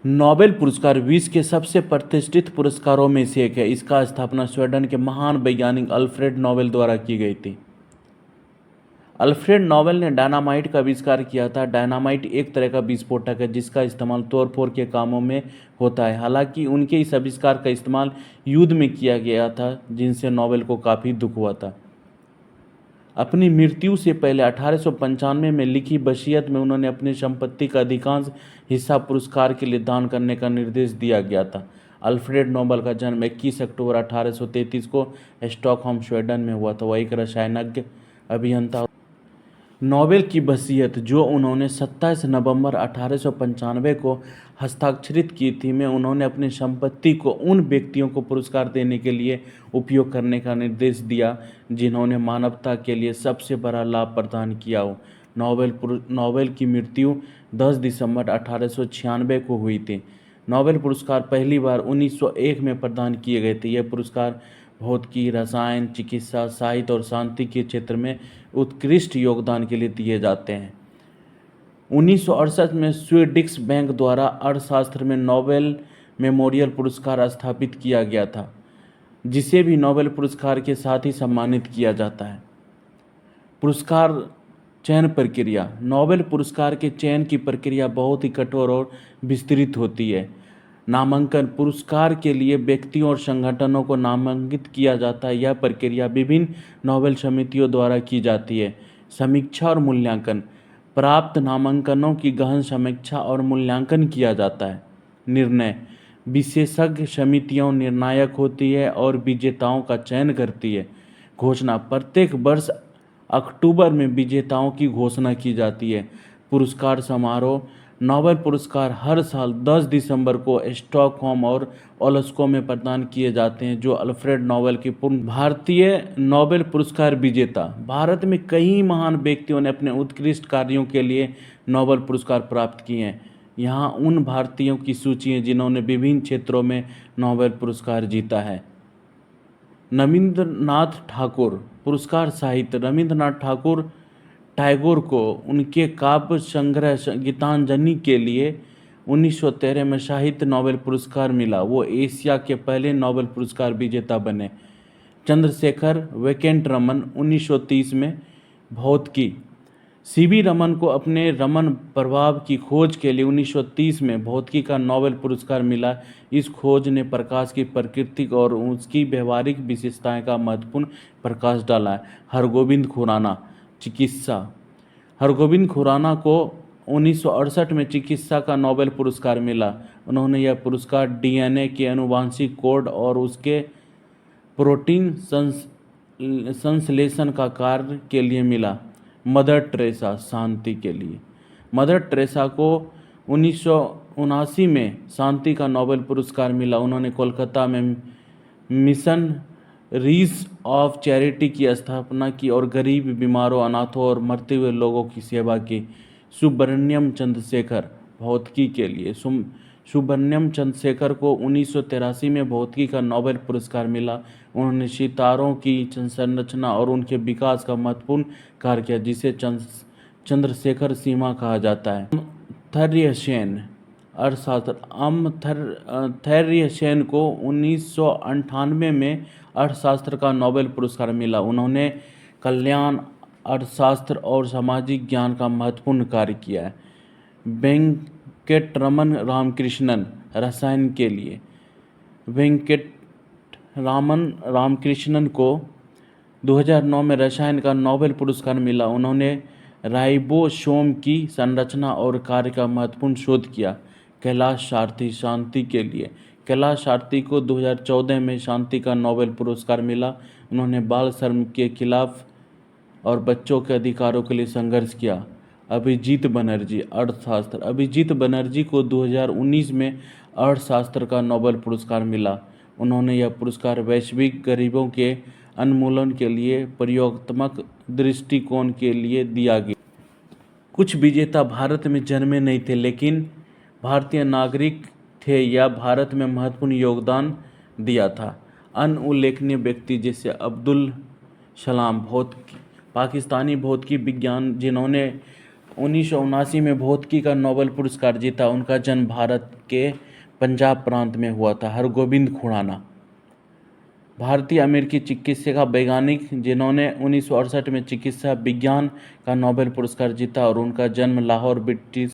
Nobel पुरस्कार विश्व के सबसे प्रतिष्ठित पुरस्कारों में से एक है। इसका स्थापना स्वीडन के महान वैज्ञानिक अल्फ्रेड नोबेल द्वारा की गई थी। अल्फ्रेड नोबेल ने डायनामाइट का आविष्कार किया था। डायनामाइट एक तरह का विस्फोटक है जिसका इस्तेमाल तोड़फोड़ के कामों में होता है। हालांकि उनके इस आविष्कार का इस्तेमाल युद्ध में किया गया था, जिनसे नोबेल को काफ़ी दुख हुआ था। अपनी मृत्यु से पहले 1895 में लिखी वसीयत में उन्होंने अपनी संपत्ति का अधिकांश हिस्सा पुरस्कार के लिए दान करने का निर्देश दिया गया था। अल्फ्रेड नोबेल का जन्म 21 अक्टूबर 1833 को स्टॉकहोम, स्वीडन में हुआ था। वह एक रसायनज्ञ, अभियंता। नोबेल की वसीयत, जो उन्होंने 27 नवंबर 1895 को हस्ताक्षरित की थी, में उन्होंने अपनी संपत्ति को उन व्यक्तियों को पुरस्कार देने के लिए उपयोग करने का निर्देश दिया जिन्होंने मानवता के लिए सबसे बड़ा लाभ प्रदान किया हो। नोबेल की मृत्यु 10 दिसंबर 1896 को हुई थी। नोबेल पुरस्कार पहली बार 1901 में प्रदान किए गए थे। यह पुरस्कार भौतिकी, रसायन, चिकित्सा, साहित्य और शांति के क्षेत्र में उत्कृष्ट योगदान के लिए दिए जाते हैं। 1968 में स्वीडिश बैंक द्वारा अर्थशास्त्र में नोबेल मेमोरियल पुरस्कार स्थापित किया गया था, जिसे भी नोबेल पुरस्कार के साथ ही सम्मानित किया जाता है। पुरस्कार चयन प्रक्रिया। नोबेल पुरस्कार के चयन की प्रक्रिया बहुत ही कठोर और विस्तृत होती है। नामांकन। पुरस्कार के लिए व्यक्तियों और संगठनों को नामांकित किया जाता है। यह प्रक्रिया विभिन्न नोबेल समितियों द्वारा की जाती है। समीक्षा और मूल्यांकन। प्राप्त नामांकनों की गहन समीक्षा और मूल्यांकन किया जाता है। निर्णय। विशेषज्ञ समितियां निर्णायक होती है और विजेताओं का चयन करती है। घोषणा। प्रत्येक वर्ष अक्टूबर में विजेताओं की घोषणा की जाती है। पुरस्कार समारोह। नोबेल पुरस्कार हर साल 10 दिसंबर को स्टॉकहोम और ओस्लो में प्रदान किए जाते हैं, जो अल्फ्रेड नोबेल की पूर्ण। भारतीय नोबेल पुरस्कार विजेता। भारत में कई महान व्यक्तियों ने अपने उत्कृष्ट कार्यों के लिए नोबेल पुरस्कार प्राप्त किए हैं। यहाँ उन भारतीयों की सूची है जिन्होंने विभिन्न क्षेत्रों में नोबेल पुरस्कार जीता है। रविंद्रनाथ ठाकुर पुरस्कार साहित्य। रविंद्रनाथ ठाकुर टैगोर को उनके काव्य संग्रह गीतांजलि के लिए 1913 में साहित्य नोबेल पुरस्कार मिला। वो एशिया के पहले नोबेल पुरस्कार विजेता बने। चंद्रशेखर वेंकट रमन 1930 में भौतिकी। सीवी रमन को अपने रमन प्रभाव की खोज के लिए 1930 में भौतिकी का नोबेल पुरस्कार मिला। इस खोज ने प्रकाश की प्रकृति और उसकी व्यवहारिक विशेषताएं का महत्वपूर्ण प्रकाश डाला है। हरगोविंद खुराना चिकित्सा। हरगोविंद खुराना को 1968 में चिकित्सा का नोबेल पुरस्कार मिला। उन्होंने यह पुरस्कार डीएनए के आनुवंशिक कोड और उसके प्रोटीन संश्लेषण का कार्य के लिए मिला। मदर टेरेसा शांति के लिए। मदर टेरेसा को 1979 में शांति का नोबेल पुरस्कार मिला। उन्होंने कोलकाता में मिशन रीज ऑफ चैरिटी की स्थापना की और गरीब, बीमारों, अनाथों और मरते हुए लोगों की सेवा की। सुब्रमण्यम चंद्रशेखर भौतिकी के लिए। सुब्रमण्यम चंद्रशेखर को 1983 में भौतिकी का नोबेल पुरस्कार मिला। उन्होंने सितारों की संरचना और उनके विकास का महत्वपूर्ण कार्य किया, जिसे चंद्रशेखर सीमा कहा जाता है। अमर्त्य सेन अर्थशास्त्र। अमर्त्य सेन को 1998 में अर्थशास्त्र का नोबेल पुरस्कार मिला। उन्होंने कल्याण, अर्थशास्त्र और सामाजिक ज्ञान का महत्वपूर्ण कार्य किया है। वेंकटरमन रामकृष्णन रसायन के लिए। वेंकटरमन रामकृष्णन को 2009 में रसायन का नोबेल पुरस्कार मिला। उन्होंने राइबोसोम की संरचना और कार्य का महत्वपूर्ण शोध किया। कैलाश सारथी शांति के लिए। कैलाश सारथी को 2014 में शांति का नोबेल पुरस्कार मिला। उन्होंने बाल श्रम के खिलाफ और बच्चों के अधिकारों के लिए संघर्ष किया। अभिजीत बनर्जी अर्थशास्त्र। अभिजीत बनर्जी को 2019 में अर्थशास्त्र का नोबेल पुरस्कार मिला। उन्होंने यह पुरस्कार वैश्विक गरीबों के उन्मूलन के लिए प्रयोगात्मक दृष्टिकोण के लिए दिया गया। कुछ विजेता भारत में जन्मे नहीं थे लेकिन भारतीय नागरिक थे या भारत में महत्वपूर्ण योगदान दिया था। अन्य उल्लेखनीय व्यक्ति जैसे अब्दुल सलाम पाकिस्तानी भौतिकी विज्ञान, जिन्होंने 1979 में भौतिकी का नोबेल पुरस्कार जीता। उनका जन्म भारत के पंजाब प्रांत में हुआ था। हरगोबिंद खुराना भारतीय अमेरिकी चिकित्सा वैज्ञानिक जिन्होंने 1968 में चिकित्सा विज्ञान का नोबेल पुरस्कार जीता और उनका जन्म लाहौर ब्रिटिश